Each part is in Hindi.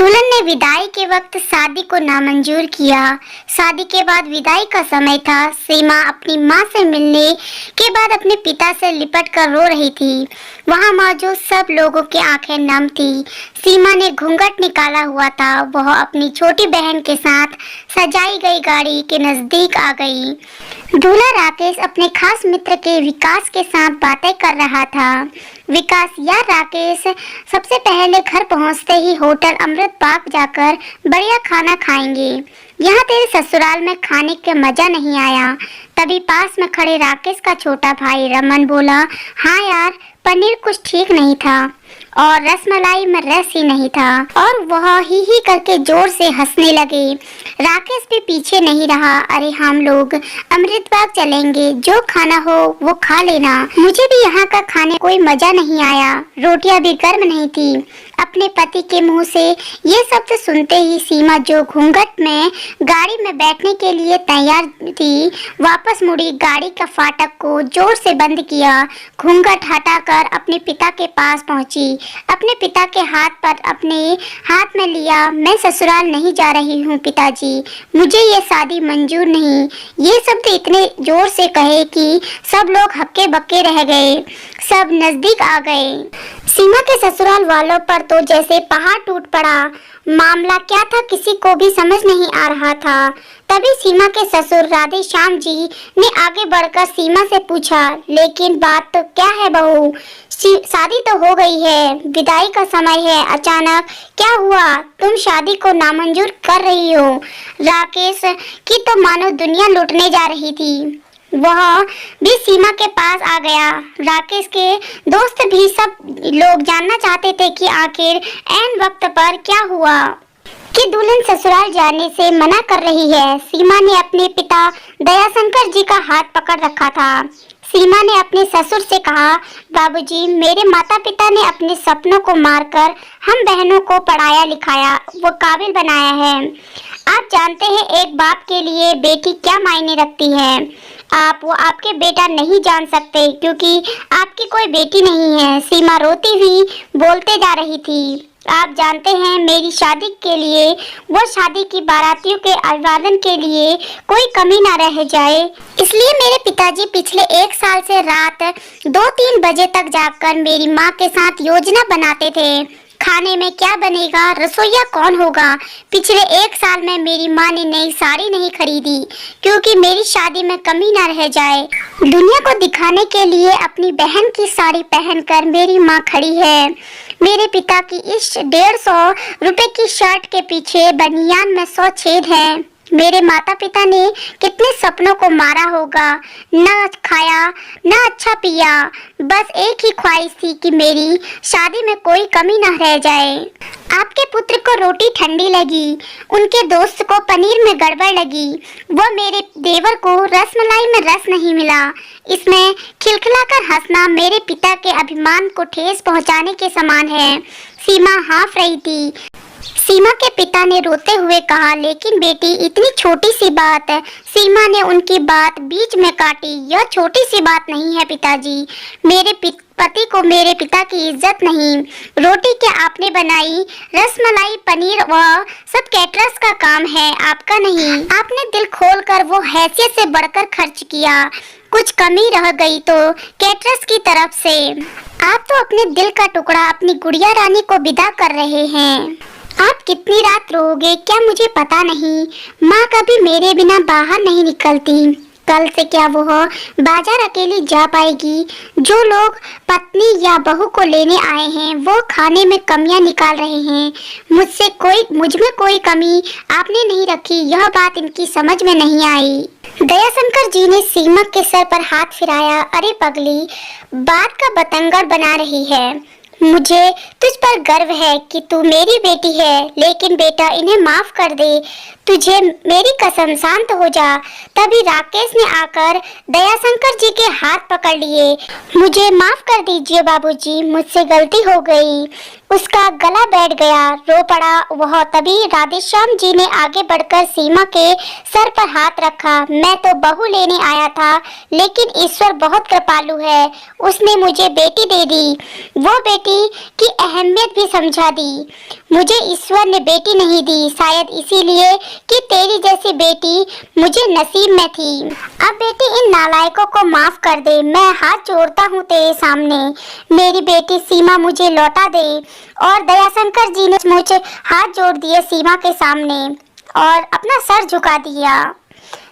दुल्हन ने विदाई के वक्त शादी को नामंजूर किया। शादी के बाद विदाई का समय था। सीमा अपनी माँ से मिलने के बाद अपने पिता से लिपट कर रो रही थी। वहाँ मौजूद सब लोगों की आंखें नम थी। सीमा ने घूंघट निकाला हुआ था। वह अपनी छोटी बहन के साथ सजाई गई गाड़ी के नजदीक आ गई। दूल्हा राकेश अपने खास मित्र के विकास के साथ बातें कर रहा था। विकास, यार राकेश, सबसे पहले घर पहुंचते ही होटल अमृत बाग जाकर बढ़िया खाना खाएंगे। यहाँ तेरे ससुराल में खाने का मजा नहीं आया। तभी पास में खड़े राकेश का छोटा भाई रमन बोला, हाँ यार, पनीर कुछ ठीक नहीं था और रसमलाई में रस ही नहीं था। और वह ही करके जोर से हंसने लगे। राकेश भी पीछे नहीं रहा। अरे हम लोग अमृतबाग चलेंगे, जो खाना हो वो खा लेना। मुझे भी यहाँ का खाने कोई मजा नहीं आया। रोटियां भी गर्म नहीं थी। अपने पति के मुंह से ये शब्द सुनते ही सीमा, जो घूंघट में गाड़ी में बैठने के लिए तैयार थी, वापस मुड़ी। गाड़ी का फाटक को जोर से बंद किया। घूंघट हटाकर अपने पिता के पास पहुंची। अपने पिता के हाथ पर अपने हाथ में लिया। मैं ससुराल नहीं जा रही हूँ पिताजी, मुझे ये शादी मंजूर नहीं। ये शब्द इतने जोर से कहे कि सब लोग हक्के बक्के रह गए। सब नजदीक आ गए। सीमा के ससुराल वालों पर तो जैसे पहाड़ टूट पड़ा। मामला क्या था किसी को भी समझ नहीं आ रहा था। तभी सीमा के ससुर राधे श्याम जी ने आगे बढ़कर सीमा से पूछा, लेकिन बात तो क्या है बहू, शादी तो हो गई है, विदाई का समय है, अचानक क्या हुआ? तुम शादी को नामंजूर कर रही हो। राकेश की तो मानो दुनिया लूटने जा रही थी। वह भी सीमा के पास आ गया। राकेश के दोस्त भी सब लोग जानना चाहते थे कि आखिर ऐन वक्त पर क्या हुआ कि दुल्हन ससुराल जाने से मना कर रही है। सीमा ने अपने पिता दयाशंकर जी का हाथ पकड़ रखा था। सीमा ने अपने ससुर से कहा, बाबूजी, मेरे माता पिता ने अपने सपनों को मारकर हम बहनों को पढ़ाया लिखाया, वो काबिल बनाया है। आप जानते हैं एक बाप के लिए बेटी क्या मायने रखती है। आप वो आपके बेटा नहीं जान सकते क्योंकि आपकी कोई बेटी नहीं है। सीमा रोती हुई बोलते जा रही थी, आप जानते हैं मेरी शादी के लिए, वो शादी की बारातियों के अभिवादन के लिए कोई कमी ना रह जाए, इसलिए मेरे पिताजी पिछले 1 साल से रात 2-3 बजे तक जागकर मेरी माँ के साथ योजना बनाते थे। खाने में क्या बनेगा, रसोईया कौन होगा। पिछले 1 साल में मेरी माँ ने नई साड़ी नहीं खरीदी क्योंकि मेरी शादी में कमी ना रह जाए। दुनिया को दिखाने के लिए अपनी बहन की साड़ी पहनकर मेरी माँ खड़ी है। मेरे पिता की इस 150 रुपए की शर्ट के पीछे बनियान में 100 छेद हैं। मेरे माता पिता ने कितने सपनों को मारा होगा, ना खाया ना अच्छा पिया, बस एक ही ख्वाहिश थी कि मेरी शादी में कोई कमी ना रह जाए। आपके पुत्र को रोटी ठंडी लगी, उनके दोस्त को पनीर में गड़बड़ लगी, वो मेरे देवर को रसमलाई में रस नहीं मिला। इसमें खिलखिलाकर हंसना मेरे पिता के अभिमान को ठेस पहुंचाने के समान है। सीमा हाँफ रही थी। सीमा के पिता ने रोते हुए कहा, लेकिन बेटी, इतनी छोटी सी बात है। सीमा ने उनकी बात बीच में काटी, यह छोटी सी बात नहीं है पिताजी। मेरे पति को मेरे पिता की इज्जत नहीं। रोटी क्या आपने बनाई, रसमलाई पनीर व सब कैटरर्स का काम है, आपका नहीं। आपने दिल खोलकर वो हैसियत से बढ़कर खर्च किया। कुछ कमी रह गई तो कैटरर्स की तरफ से। आप तो अपने दिल का टुकड़ा अपनी गुड़िया रानी को विदा कर रहे हैं। आप कितनी रात रोओगे क्या मुझे पता नहीं। माँ कभी मेरे बिना बाहर नहीं निकलती। कल से क्या वो बाजार अकेली जा पाएगी। जो लोग पत्नी या बहू को लेने आए हैं वो खाने में कमियां निकाल रहे हैं। मुझ में कोई कमी आपने नहीं रखी, यह बात इनकी समझ में नहीं आई। दयाशंकर जी ने सीमा के सर पर हाथ फिराया। अरे पगली, बात का बतंगड़ बना रही है। मुझे तुझ पर गर्व है कि तू मेरी बेटी है, लेकिन बेटा इन्हें माफ कर दे। तुझे मेरी कसम, शांत हो जा। तभी राकेश ने आकर दयाशंकर जी के हाथ पकड़ लिए। मुझे माफ कर दीजिए बाबूजी, मुझसे गलती हो गई। उसका गला बैठ गया, रो पड़ा वह। तभी राधेश्याम जी ने आगे बढ़कर सीमा के सर पर हाथ रखा। मैं तो बहू लेने आया था, लेकिन ईश्वर बहुत कृपालु है, उसने मुझे बेटी दे दी। वो बेटी की अहमियत भी समझा दी। मुझे ईश्वर ने बेटी नहीं दी, शायद इसीलिए कि तेरी जैसी बेटी मुझे नसीब में थी। अब बेटी इन नालायकों को माफ कर दे, मैं हाथ जोड़ता हूँ तेरे सामने। मेरी बेटी सीमा मुझे लौटा दे। और दयाशंकर जी ने मुझे हाथ जोड़ दिए सीमा के सामने और अपना सर झुका दिया।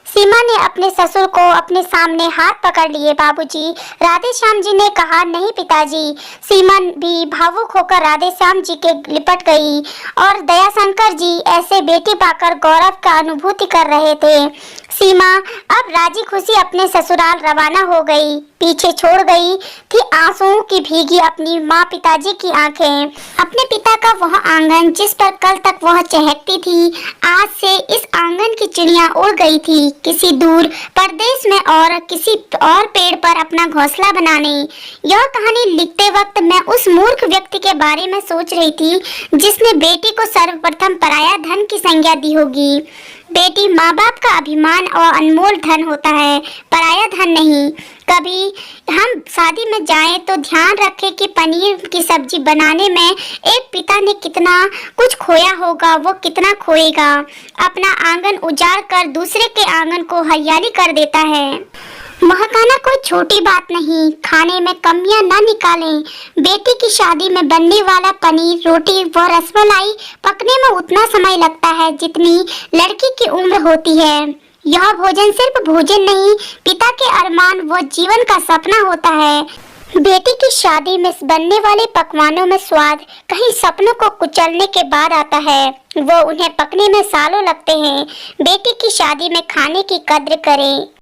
सीमा ने अपने ससुर को अपने सामने हाथ पकड़ लिए। बाबूजी, राधेश्याम जी ने कहा, नहीं पिताजी। सीमा भी भावुक होकर राधेश्याम जी के लिपट गई और दयाशंकर जी ऐसे बेटी पाकर गौरव का अनुभूति कर रहे थे। सीमा अब राजी खुशी अपने ससुराल रवाना हो गई। पीछे छोड़ गई थी आंसुओं की भीगी अपनी माँ पिताजी की आंखें। अपने पिता का वह आंगन जिस पर कल तक वह चहकती थी, आज से इस आंगन की चिड़िया उड़ गई थी किसी दूर परदेश में और किसी और पेड़ पर अपना घोंसला बनाने। यह कहानी लिखते वक्त मैं उस मूर्ख व्यक्ति के बारे में सोच रही थी जिसने बेटी को सर्वप्रथम पराया धन की संज्ञा दी होगी। बेटी माँ बाप का अभिमान और अनमोल धन होता है, पराया धन नहीं। कभी हम शादी में जाएं तो ध्यान रखें कि पनीर की सब्जी बनाने में एक पिता ने कितना कुछ खोया होगा, वो कितना खोएगा। अपना आंगन उजाड़ कर दूसरे के आंगन को हरियाली कर देता है। महकाना कोई छोटी बात नहीं, खाने में कमियां न निकालें। बेटी की शादी में बनने वाला पनीर, रोटी व रसमलाई पकने में उतना समय लगता है जितनी लड़की की उम्र होती है। यह भोजन सिर्फ भोजन नहीं, पिता के अरमान व जीवन का सपना होता है। बेटी की शादी में बनने वाले पकवानों में स्वाद कहीं सपनों को कुचलने के बाद आता है, वो उन्हें पकने में सालों लगते हैं। बेटी की शादी में खाने की कद्र करें।